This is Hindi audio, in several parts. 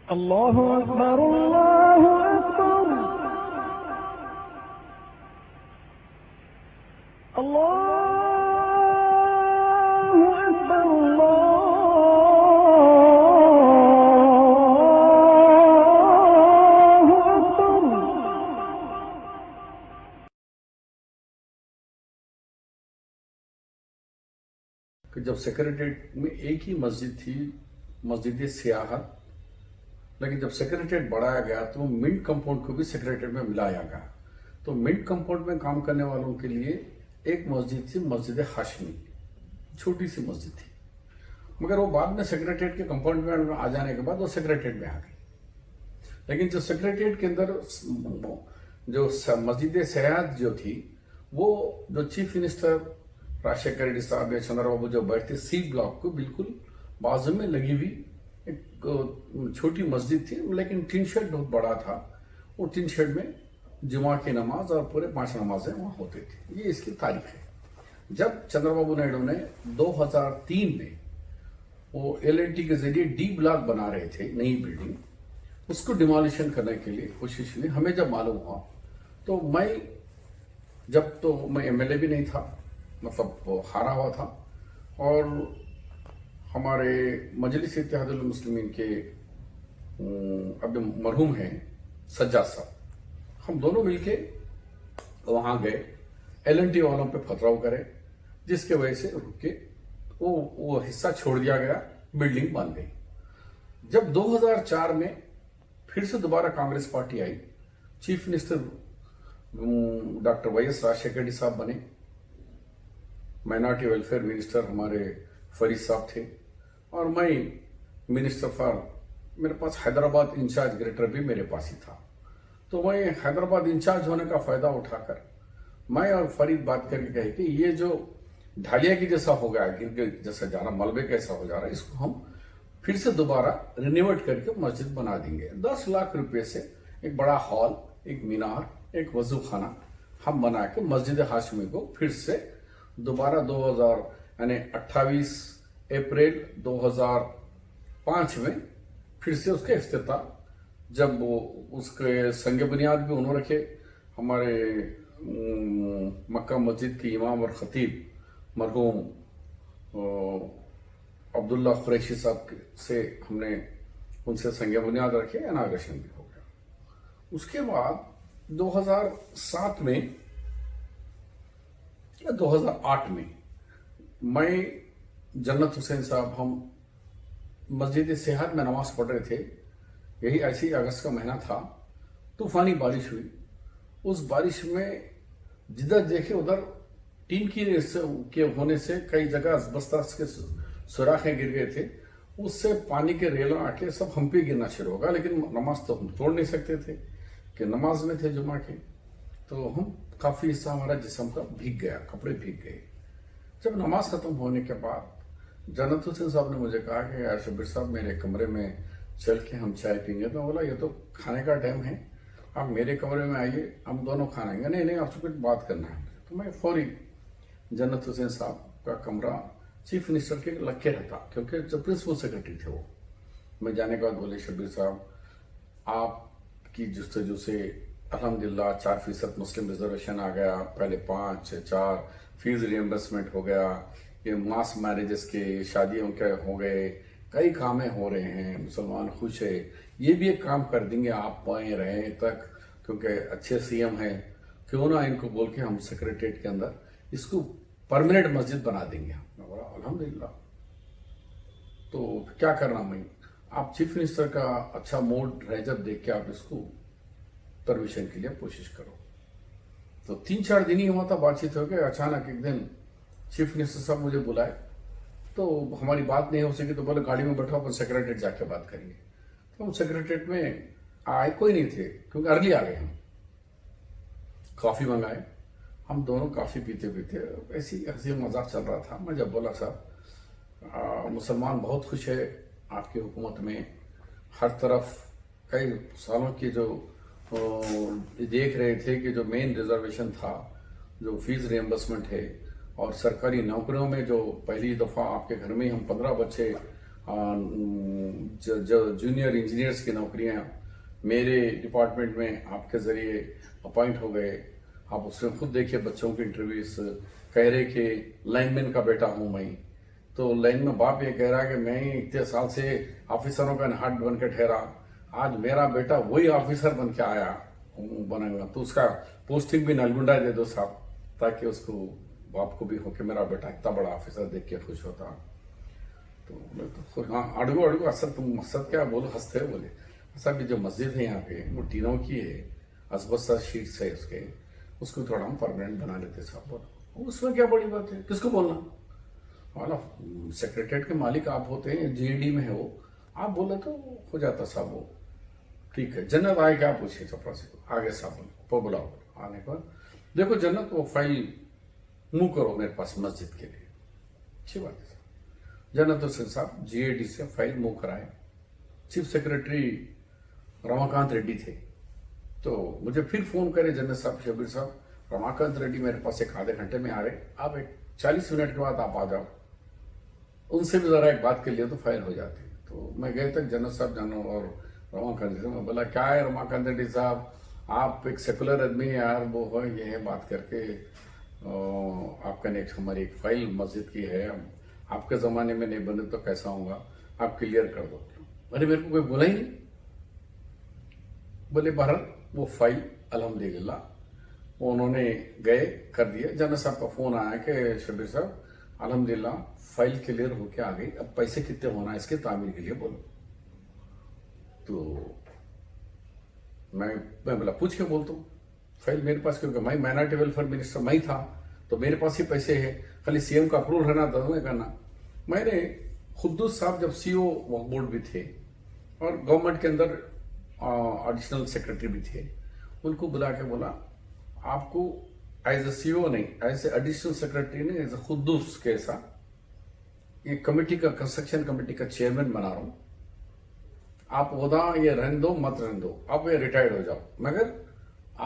अल्लाहु अकबर अल्लाहु अकबर अल्लाहु अकबर अल्लाहु अकबर। कि जब सेक्रेटेरिएट में एक ही मस्जिद थी, मस्जिद सियाहत, लेकिन जब सेक्रेटेरिएट बढ़ाया गया तो मिंट कंपाउंड को भी सेक्रेटेरिएट में मिलाया गया। तो मिंट कंपाउंड में काम करने वालों के लिए एक मस्जिद थी, मस्जिद हाशमी, छोटी सी मस्जिद थी, मगर वो बाद में सेक्रेटेरिएट के कंपाउंड में आ जाने के बाद वो सेक्रेटेरिएट में आ गई। लेकिन जो सेक्रेटेरिएट के अंदर जो मस्जिद सियाहत जो थी, वो जो चीफ मिनिस्टर राजशेखर रेड्डी साहब या चंद्रबाबू जो बैठते, सी ब्लॉक को बिल्कुल बाजू में लगी हुई एक छोटी मस्जिद थी, लेकिन टिन शेड बहुत बड़ा था। वो टिन शेड में जुमा की नमाज और पूरे 5 नमाजें वहां होते थे। ये इसकी तारीख है। जब चंद्रबाबू नायडू ने 2003 में वो LNT के जरिए डी ब्लॉक बना रहे थे, नई बिल्डिंग, उसको डिमोलिशन करने के लिए कोशिश हुई। हमें जब मालूम हुआ तो मैं MLA भी नहीं था, मतलब हारा हुआ था, और हमारे मजलिस इत्तेहादुल मुस्लिमीन के अभी मरहूम हैं सज्जाद साहब, हम दोनों मिलके वहां गए, LNT वालों पे पथराव करे, जिसके वजह से रुक के वो हिस्सा छोड़ दिया गया, बिल्डिंग बन गई। जब 2004 में फिर से दोबारा कांग्रेस पार्टी आई, chief minister doctor YS Rajasekhara Reddy साहब बने, माइनॉरिटी वेलफेयर मिनिस्टर हमारे फरीद साहब थे, और मैं मिनिस्टर फॉर, मेरे पास हैदराबाद इंचार्ज ग्रेटर भी मेरे पास ही था। तो मैं हैदराबाद इंचार्ज होने का फायदा उठाकर मैं और फरीद बात करके कहे कि ये जो ढालिया की जैसा हो गया, गिर के जैसा जा रहा, मलबे कैसा हो जा रहा है, इसको हम फिर से दोबारा रिनोवेट करके मस्जिद बना देंगे। 10 लाख रुपए से एक बड़ा हॉल, एक मीनार, एक वजू खाना हम बना के मस्जिद हाशमी को फिर से दोबारा 28 अप्रैल 2005 में फिर से उसका इफ्तिताह, जब वो उसके संग बुनियाद भी उन्होंने रखे, हमारे मक्का मस्जिद के इमाम और खतीब मरहूम अब्दुल्ला कुरैशी साहब से हमने उनसे संग बुनियाद रखे, इनाग्रेशन भी हो गया। उसके बाद 2007 में या 2008 में मैं जन्नत हुसैन साहब, हम मस्जिद सियाहत में नमाज पढ़ रहे थे। यही ऐसी अगस्त का महीना था, तूफानी बारिश हुई। उस बारिश में जिधर देखे उधर टीन के होने से कई जगह असबस्तास के सुराखें गिर गए थे, उससे पानी के रेलों आके सब हम पे गिरना शुरू होगा। लेकिन नमाज तो हम तोड़ नहीं सकते थे कि नमाज में थे जुमा के, तो हम काफी हिस्सा हमारा जिस्म का भीग गया, कपड़े भीग गए। जब नमाज खत्म होने के बाद जन्नत हुसैन साहब ने मुझे कहा कि यार शब्बीर साहब, मेरे कमरे में चल के हम चाय पीएंगे। तो बोला ये तो खाने का टाइम है, आप मेरे कमरे में आइए, हम दोनों खाना खाएंगे। नहीं आपसे कुछ बात करना है। तो मैं फौरी जन्नत हुसैन साहब का कमरा चीफ मिनिस्टर के लग के रहता, क्योंकि जब प्रिंसिपल सेक्रेटरी थे वो। मैं जाने के बाद बोले, शब्बीर साहब, आपकी जुस्तजू से अल्हम्दुलिल्लाह 4% मुस्लिम रिजर्वेशन आ गया, पहले 5, 4 फीस रिएम्बर्समेंट हो गया, ये मास मैरिजेस के, शादियों के हो गए, कई कामें हो रहे हैं, मुसलमान खुश है। ये भी एक काम कर देंगे आप पाए रहे तक, क्योंकि अच्छे CM हैं, क्यों ना इनको बोल के हम सेक्रेटेरिएट के अंदर इसको परमानेंट मस्जिद बना देंगे। मैं बोला अल्हम्दुलिल्लाह। तो क्या करना, मैं आप चीफ मिनिस्टर का अच्छा मूड रहे जब देख के आप इसको परमिशन के लिए कोशिश करो। तो 3-4 दिन ही हुआ था, बातचीत हो गई। अचानक एक दिन चीफ मिनिस्टर साहब मुझे बुलाए, तो हमारी बात नहीं हो सकी, तो बोले गाड़ी में बैठो, अपन सेक्रेटेरिएट जाके बात करेंगे। तो हम सेक्रेटेरिएट में आए, कोई नहीं थे क्योंकि अर्ली आ गए। हम कॉफी मंगाए, हम दोनों कॉफी पीते पीते ऐसी हंसी मजाक चल रहा था। मैं जब बोला, साहब मुसलमान बहुत खुश है आपकी हुकूमत में, हर तरफ कई सालों की जो देख रहे थे कि जो मेन रिजर्वेशन था, जो फीस रिएम्बर्समेंट है, और सरकारी नौकरियों में जो पहली दफ़ा आपके घर में हम 15 बच्चे जो जूनियर इंजीनियर्स की नौकरियां मेरे डिपार्टमेंट में आपके जरिए अपॉइंट हो गए। आप उसमें खुद देखिए बच्चों के इंटरव्यूज कह रहे कि लाइनमैन का बेटा हूं मैं, तो लाइन में बाप ये कह रहा है कि मैं ही इतने साल से ऑफिसरों का हाथ बन के ठहरा, आज मेरा बेटा वही ऑफिसर बन के आया बनेगा, तो उसका पोस्टिंग भी नलगुंडा दे दो साहब, ताकि उसको बाप को भी हो कि मेरा बेटा इतना बड़ा ऑफिसर देख के खुश होता। तो मैं तो हाँ अड़गो अड़गो असद तुम असद क्या बोलो, हंसते हो बोले असद जो मस्जिद है यहाँ पे वो टीनों की है, असबस्ता शीट्स है उसके, उसको थोड़ा हम परमानेंट बना लेते साहब। बोलो उसमें क्या बड़ी बात है, किसको बोलना वाला, सेक्रेटरीट के मालिक आप होते हैं, जीएडी में है वो, आप बोले तो हो जाता साहब वो ठीक है। जन्नत आए क्या पूछे चपड़ा से आगे साहब बोले बुलाओ, आने पर देखो जन्नत वो फाइल मुंह करो मेरे पास मस्जिद के लिए, अच्छी बात है। जन्नत हुसैन साहब जीएडी से फाइल मुंह कराए। चीफ सेक्रेटरी रमाकांत रेड्डी थे, तो मुझे फिर फोन करे जन्नत साहब, शबीर साहब रमाकांत रेड्डी मेरे पास एक आधे घंटे में आ रहे, आप एक 40 मिनट के बाद आप आ जाओ, उनसे भी जरा एक बात कर लिया तो फाइल हो जाती। तो मैं गए तक जन्नत साहब जानो और रमाकांत रेड्डी, मैं बोला क्या है रमाकांत रेड्डी साहब, आप एक सेकुलर आदमी है यार, वो है ये है बात करके आपका ने हमारी एक फाइल मस्जिद की है, आपके जमाने में नहीं बने तो कैसा होगा, आप क्लियर कर दो। अरे मेरे को कोई बोला ही नहीं, बोले भारत वो फाइल अल्हम्दुलिल्लाह वो उन्होंने गए कर दिया। जन्नत साहब का फोन आया कि शबीर साहब अल्हम्दुलिल्लाह फाइल क्लियर होके आ गई, अब पैसे कितने होना है इसके तामीर के लिए बोलो। तो मैं बोला पूछ के बोलता हूँ फाइल मेरे पास, क्योंकि मैं माइनॉरिटी वेलफेयर मिनिस्टर मैं था तो मेरे पास ही पैसे है, खाली सीएम का अप्रूवल रहना था मैं करना। मैंने खुद्दूस साहब जब सीओ वक्फ बोर्ड भी थे और गवर्नमेंट के अंदर एडिशनल सेक्रेटरी भी थे, उनको बुला के बोला आपको एज ए सीओ नहीं, एज ए एडिशनल सेक्रेटरी नहीं, एज ए खुद्दूस के साथ ये कमेटी का कंस्ट्रक्शन कमेटी का चेयरमैन बना रहा हूं, आप ओहदा ये रहने दो मत रहने दो, आप ये रिटायर्ड हो जाओ, मगर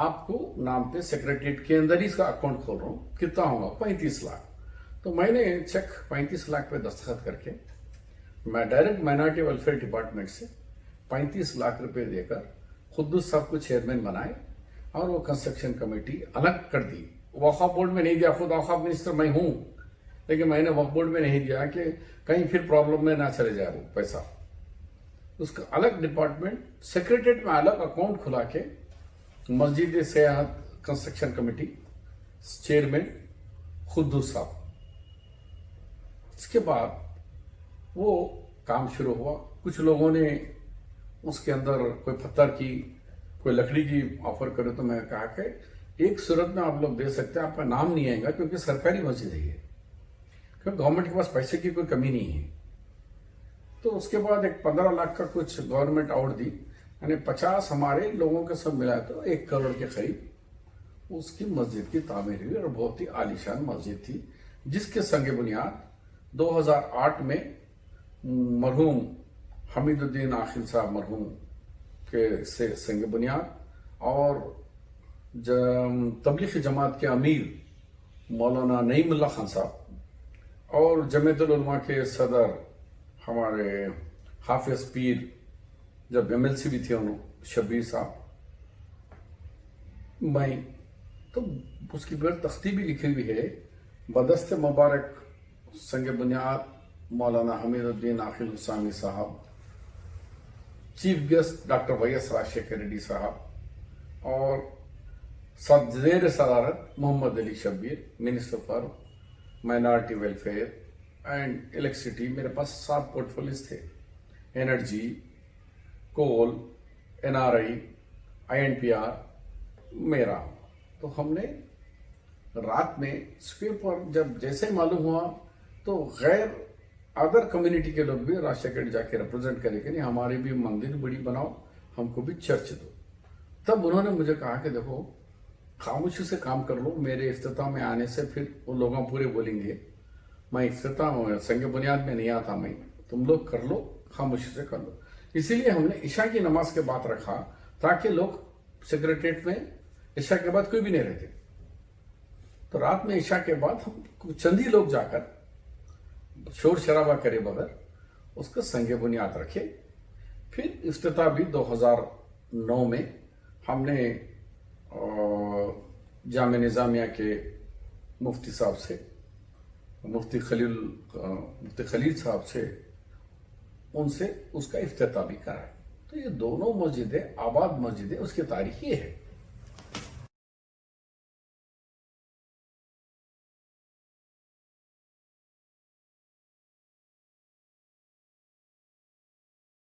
आपको नाम पे सेक्रेटरीट के अंदर ही इसका अकाउंट खोल रहा हूं, कितना होगा 35 लाख। तो मैंने चेक 35 लाख पे दस्तखत करके मैं डायरेक्ट माइनॉरिटी वेलफेयर डिपार्टमेंट से 35 लाख रुपए देकर खुद्दूस साहब को चेयरमैन बनाए और वो कंस्ट्रक्शन कमेटी अलग कर दी। वक्फ बोर्ड में नहीं दिया, खुद वक्फ मिनिस्टर मैं हूं, लेकिन मैंने वक्फ बोर्ड में नहीं दिया कि कहीं फिर प्रॉब्लम में ना चले जाए वो पैसा। उसका अलग डिपार्टमेंट सेक्रेटरीट में अलग अकाउंट खुला के मस्जिद सेहत कंस्ट्रक्शन कमेटी चेयरमैन खुद्दूस साहब। इसके बाद वो काम शुरू हुआ, कुछ लोगों ने उसके अंदर कोई पत्थर की कोई लकड़ी की ऑफर करे, तो मैं कहा कि एक सूरत में आप लोग दे सकते हैं, आपका नाम नहीं आएगा क्योंकि सरकारी मस्जिद है ये, क्योंकि गवर्नमेंट के पास पैसे की कोई कमी नहीं है। तो उसके बाद एक 15 लाख का कुछ गवर्नमेंट और दी, यानी 50 हमारे लोगों के सब मिला तो 1 करोड़ के करीब उसकी मस्जिद की तामीर हुई और बहुत ही आलीशान मस्जिद थी, जिसके संग बुनियाद 2008 में मरहूम हमीदुद्दीन आखिल साहब मरहूम के से संग बुनियाद और तबलीगी जमात के अमीर मौलाना नईमुल्लाह खान साहब और जमीयतुल उलमा के सदर हमारे हाफिज पीर जब एमएलसी भी थे उन्होंने शबीर साहब, मैं तो उसकी फिर तख्ती भी लिखी हुई है, बदस्त मुबारक संग बुनियाद मौलाना हमीदुद्दीन आखिल हुसैनी साहब, chief guest doctor YS Rajasekhara Reddy साहब और जेर सदारत Mohammed Ali Shabbir, minister for minority welfare and electricity. मेरे पास 7 पोर्टफोलियोज थे, एनर्जी, कोल, एनआरआई, आईएनपीआर मेरा। तो हमने रात में स्पीकर पर जब जैसे मालूम हुआ तो गैर अदर कम्युनिटी के लोग भी राजशेखर जाके रिप्रेजेंट करेंगे, नहीं हमारी भी मंदिर बड़ी बनाओ, हमको भी चर्च दो। तब उन्होंने मुझे कहा कि देखो खामोशी से काम कर लो, मेरे इफ्तिताह में आने से फिर वो लोग पूरे बोलेंगे मैं इफ्तिताह संग बुनियाद में नहीं आता, मैं तुम लोग कर लो, खामोशी से कर लो। इसीलिए हमने ईशा की नमाज के बाद रखा ताकि लोग सेक्रेटरीट में ईशा के बाद कोई भी नहीं रहते। तो रात में ईशा के बाद हम चंद ही लोग जाकर शोर शराबा करे बगैर उसका संग बुनियाद रखे। फिर इफ्तिताह भी 2009 में हमने जामे निज़ामिया के मुफ्ती साहब से, मुफ्ती खलील साहब से, उनसे उसका इफ्तिताह भी कराया। तो ये दोनों मस्जिदें आबाद मस्जिदें, उसकी तारीख ये है।